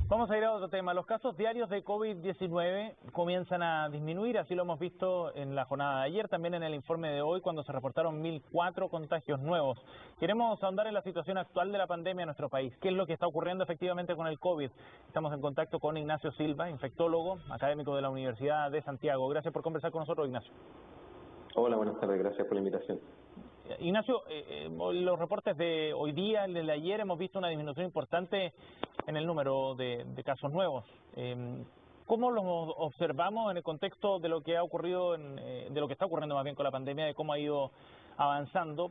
Vamos a ir a otro tema. Los casos diarios de COVID-19 comienzan a disminuir, así lo hemos visto en la jornada de ayer, también en el informe de hoy, cuando se reportaron 1.004 contagios nuevos. Queremos ahondar en la situación actual de la pandemia en nuestro país. ¿Qué es lo que está ocurriendo efectivamente con el COVID? Estamos en contacto con Ignacio Silva, infectólogo, académico de la Universidad de Santiago. Gracias por conversar con nosotros, Ignacio. Hola, buenas tardes, gracias por la invitación. Ignacio, los reportes de hoy día, el de ayer, hemos visto una disminución importante en el número de casos nuevos. ¿Cómo los observamos en el contexto de lo que ha ocurrido, de lo que está ocurriendo más bien con la pandemia, de cómo ha ido avanzando,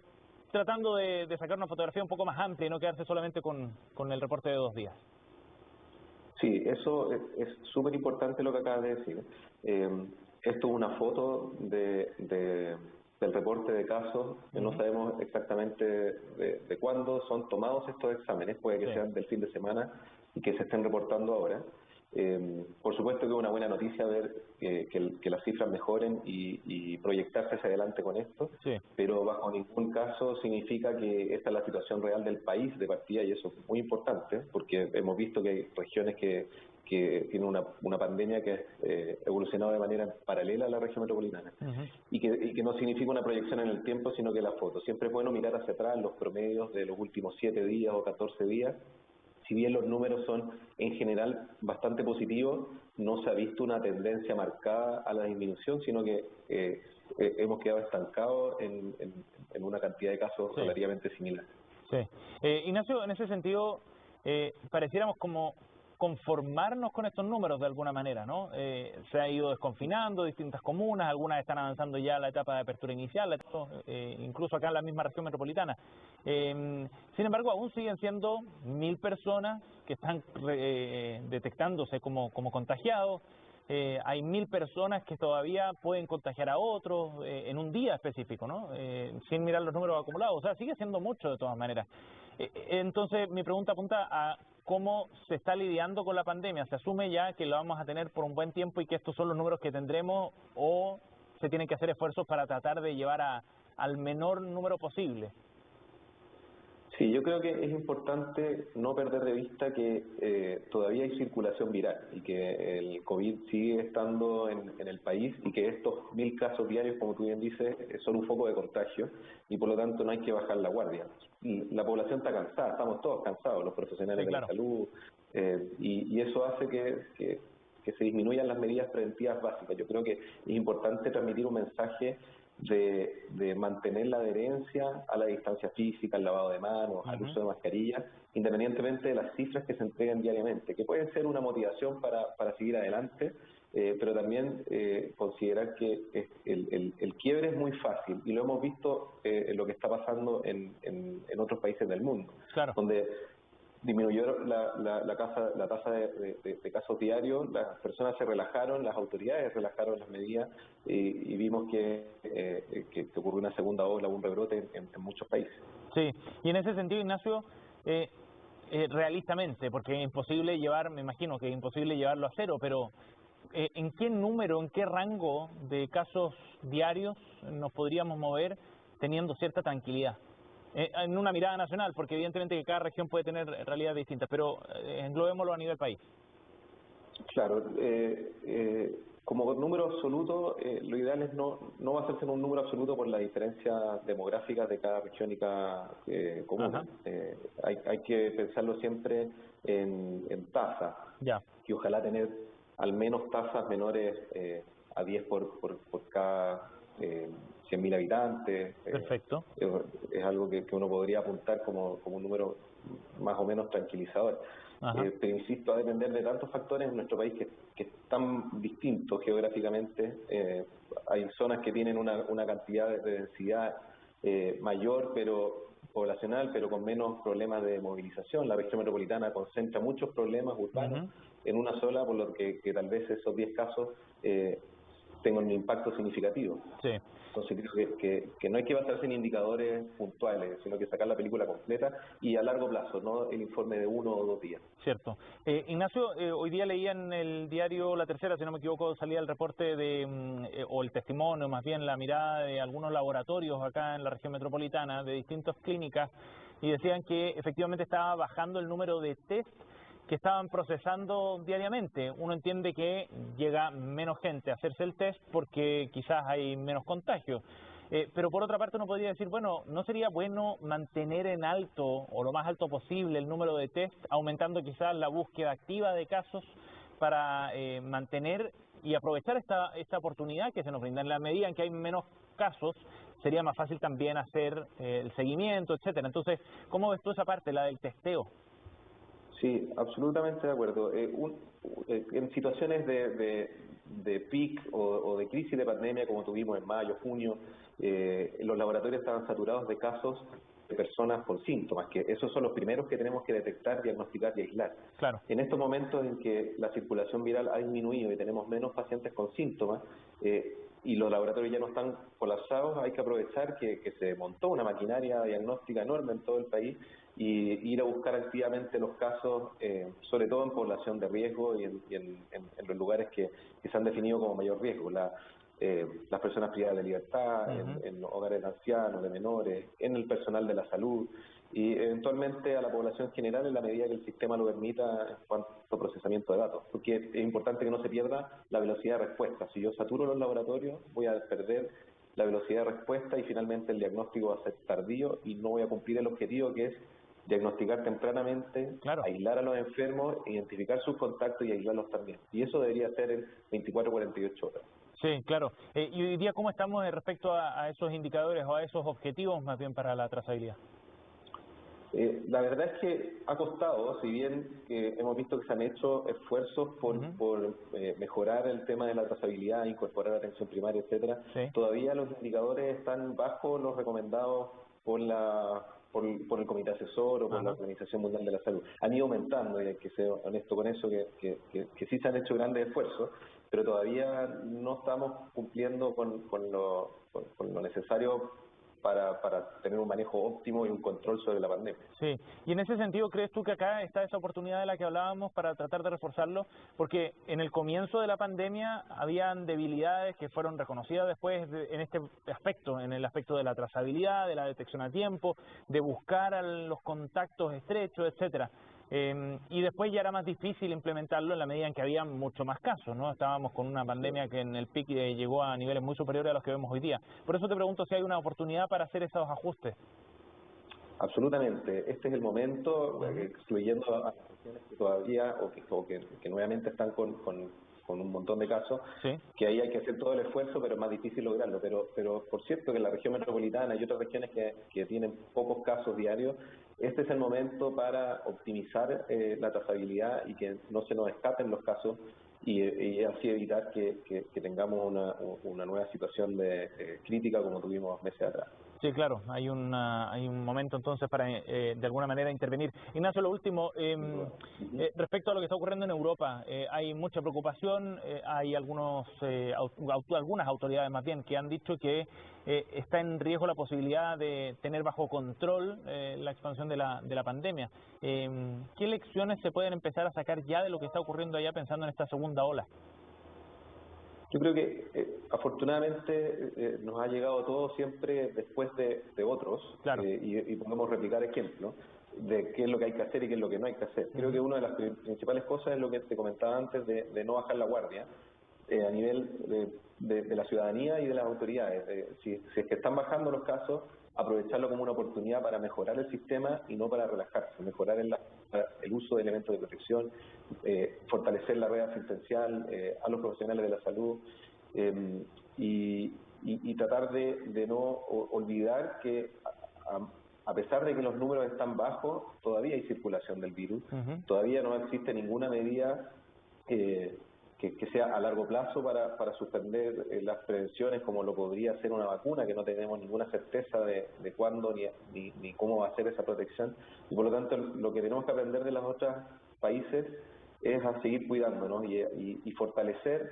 tratando de sacar una fotografía un poco más amplia y no quedarse solamente con el reporte de 2 días? Sí, eso es súper importante lo que acabas de decir. Esto es una foto del reporte de casos. No sabemos exactamente de cuándo son tomados estos exámenes, puede que sean del fin de semana y que se estén reportando ahora. Por supuesto que es una buena noticia ver que las cifras mejoren y proyectarse hacia adelante con esto, pero bajo ningún caso significa que esta es la situación real del país de partida, y eso es muy importante porque hemos visto que hay regiones que tienen una pandemia que ha evolucionado de manera paralela a la región metropolitana y que no significa una proyección en el tiempo, sino que la foto. Siempre es bueno mirar hacia atrás los promedios de los últimos 7 días o 14 días. Si bien los números son en general bastante positivos, no se ha visto una tendencia marcada a la disminución, sino que hemos quedado estancados en una cantidad de casos relativamente similar. Sí. Ignacio, en ese sentido, pareciéramos como conformarnos con estos números de alguna manera, ¿no? Se ha ido desconfinando distintas comunas, algunas están avanzando ya a la etapa de apertura inicial, incluso acá en la misma región metropolitana. Sin embargo, aún siguen siendo 1.000 personas que están detectándose como contagiados. Hay 1.000 personas que todavía pueden contagiar a otros en un día específico, ¿no? Sin mirar los números acumulados. O sea, sigue siendo mucho de todas maneras. Entonces, mi pregunta apunta a cómo se está lidiando con la pandemia. ¿Se asume ya que lo vamos a tener por un buen tiempo y que estos son los números que tendremos, o se tienen que hacer esfuerzos para tratar de llevar al menor número posible? Sí, yo creo que es importante no perder de vista que todavía hay circulación viral y que el COVID sigue estando en el país y que estos 1.000 casos diarios, como tú bien dices, son un foco de contagio y por lo tanto no hay que bajar la guardia. Y la población está cansada, estamos todos cansados, los profesionales de la salud, y eso hace que se disminuyan las medidas preventivas básicas. Yo creo que es importante transmitir un mensaje de mantener la adherencia a la distancia física, al lavado de manos, al uso de mascarillas, independientemente de las cifras que se entreguen diariamente, que pueden ser una motivación para seguir adelante, pero también considerar que el quiebre es muy fácil, y lo hemos visto en lo que está pasando en otros países del mundo, donde disminuyó la tasa de casos diarios, las personas se relajaron, las autoridades relajaron las medidas y vimos que ocurrió una segunda ola, un rebrote en muchos países. Sí, y en ese sentido, Ignacio, realistamente, porque es imposible me imagino que es imposible llevarlo a cero, pero ¿en qué número, en qué rango de casos diarios nos podríamos mover teniendo cierta tranquilidad? En una mirada nacional, porque evidentemente que cada región puede tener realidades distintas, pero englobémoslo a nivel país. Claro, como número absoluto, lo ideal es no basarse en un número absoluto por la diferencia demográfica de cada región y cada comuna. Hay que pensarlo siempre en tasas, y ojalá tener al menos tasas menores a 10 por cada 100.000 habitantes. Perfecto. Es algo que uno podría apuntar como un número más o menos tranquilizador. Pero insisto, va a depender de tantos factores en nuestro país que están distintos geográficamente. Hay zonas que tienen una cantidad de densidad mayor, pero poblacional, pero con menos problemas de movilización. La región metropolitana concentra muchos problemas urbanos en una sola, por lo que tal vez esos 10 casos tengan un impacto significativo. Entonces creo que no hay que basarse en indicadores puntuales, sino que sacar la película completa y a largo plazo, no el informe de 1 o 2 días. Cierto. Ignacio, hoy día leía en el diario La Tercera, si no me equivoco, salía el reporte o el testimonio, más bien la mirada de algunos laboratorios acá en la región metropolitana, de distintas clínicas, y decían que efectivamente estaba bajando el número de test que estaban procesando diariamente. Uno entiende que llega menos gente a hacerse el test porque quizás hay menos contagios. Pero por otra parte uno podría decir, bueno, ¿no sería bueno mantener en alto o lo más alto posible el número de test, aumentando quizás la búsqueda activa de casos para mantener y aprovechar esta oportunidad que se nos brinda? En la medida en que hay menos casos, sería más fácil también hacer el seguimiento, etcétera. Entonces, ¿cómo ves tú esa parte, la del testeo? Sí, absolutamente de acuerdo. En situaciones de peak o de crisis de pandemia, como tuvimos en mayo, junio, los laboratorios estaban saturados de casos de personas con síntomas, que esos son los primeros que tenemos que detectar, diagnosticar y aislar. Claro. En estos momentos en que la circulación viral ha disminuido y tenemos menos pacientes con síntomas, y los laboratorios ya no están colapsados, hay que aprovechar que se montó una maquinaria diagnóstica enorme en todo el país y ir a buscar activamente los casos, sobre todo en población de riesgo y en los lugares que se han definido como mayor riesgo. Las personas privadas de libertad, en los hogares de ancianos, de menores, en el personal de la salud y eventualmente a la población general en la medida que el sistema lo permita en cuanto a procesamiento de datos, porque es importante que no se pierda la velocidad de respuesta. Si yo saturo los laboratorios, voy a perder la velocidad de respuesta y finalmente el diagnóstico va a ser tardío y no voy a cumplir el objetivo que es diagnosticar tempranamente, claro, aislar a los enfermos, identificar sus contactos y aislarlos también. Y eso debería ser en 24 48 horas. Sí, claro. ¿Y hoy día cómo estamos respecto a esos indicadores o a esos objetivos más bien para la trazabilidad? La verdad es que ha costado, si bien hemos visto que se han hecho esfuerzos por mejorar el tema de la trazabilidad, incorporar atención primaria, etcétera, sí, todavía los indicadores están bajo los recomendados por el Comité Asesor o por la Organización Mundial de la Salud. Han ido aumentando, y hay que ser honesto con eso, que sí se han hecho grandes esfuerzos, pero todavía no estamos cumpliendo con lo necesario para tener un manejo óptimo y un control sobre la pandemia. Sí, y en ese sentido, ¿crees tú que acá está esa oportunidad de la que hablábamos para tratar de reforzarlo? Porque en el comienzo de la pandemia habían debilidades que fueron reconocidas después en este aspecto, en el aspecto de la trazabilidad, de la detección a tiempo, de buscar a los contactos estrechos, etcétera. Y después ya era más difícil implementarlo en la medida en que había mucho más casos, ¿no? Estábamos con una pandemia que en el pic llegó a niveles muy superiores a los que vemos hoy día. Por eso te pregunto si hay una oportunidad para hacer esos ajustes. Absolutamente, este es el momento, excluyendo a las regiones que todavía que nuevamente están con un montón de casos, sí, que ahí hay que hacer todo el esfuerzo, pero es más difícil lograrlo. Pero por cierto que en la región metropolitana y otras regiones que tienen pocos casos diarios, este es el momento para optimizar la trazabilidad y que no se nos escapen los casos y así evitar que tengamos una nueva situación de crítica como tuvimos meses atrás. Sí, claro, hay un momento entonces para de alguna manera intervenir. Ignacio, lo último, respecto a lo que está ocurriendo en Europa, hay mucha preocupación, hay algunas autoridades más bien que han dicho que está en riesgo la posibilidad de tener bajo control la expansión de la pandemia. ¿Qué lecciones se pueden empezar a sacar ya de lo que está ocurriendo allá pensando en esta segunda ola? Yo creo que afortunadamente nos ha llegado todo siempre después de otros, claro, y podemos replicar ejemplos de qué es lo que hay que hacer y qué es lo que no hay que hacer. Creo que una de las principales cosas es lo que te comentaba antes de no bajar la guardia a nivel de la ciudadanía y de las autoridades. Si es que están bajando los casos, aprovecharlo como una oportunidad para mejorar el sistema y no para relajarse, mejorar el uso de elementos de protección, fortalecer la red asistencial a los profesionales de la salud y tratar de no olvidar que a pesar de que los números están bajos, todavía hay circulación del virus, todavía no existe ninguna medida que sea a largo plazo para suspender las prevenciones como lo podría hacer una vacuna, que no tenemos ninguna certeza de cuándo ni cómo va a ser esa protección. Y por lo tanto, lo que tenemos que aprender de los otros países es a seguir cuidándonos y fortalecer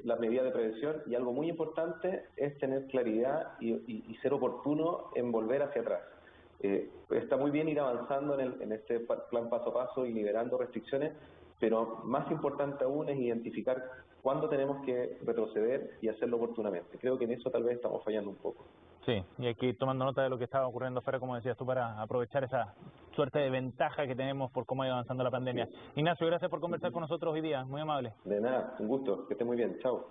las medidas de prevención. Y algo muy importante es tener claridad y ser oportuno en volver hacia atrás. Está muy bien ir avanzando en este plan paso a paso y liberando restricciones, pero más importante aún es identificar cuándo tenemos que retroceder y hacerlo oportunamente. Creo que en eso tal vez estamos fallando un poco. Sí, y aquí tomando nota de lo que estaba ocurriendo afuera, como decías tú, para aprovechar suerte de ventaja que tenemos por cómo ha ido avanzando la pandemia. Ignacio, gracias por conversar con nosotros hoy día, muy amable. De nada, un gusto, que esté muy bien, chao.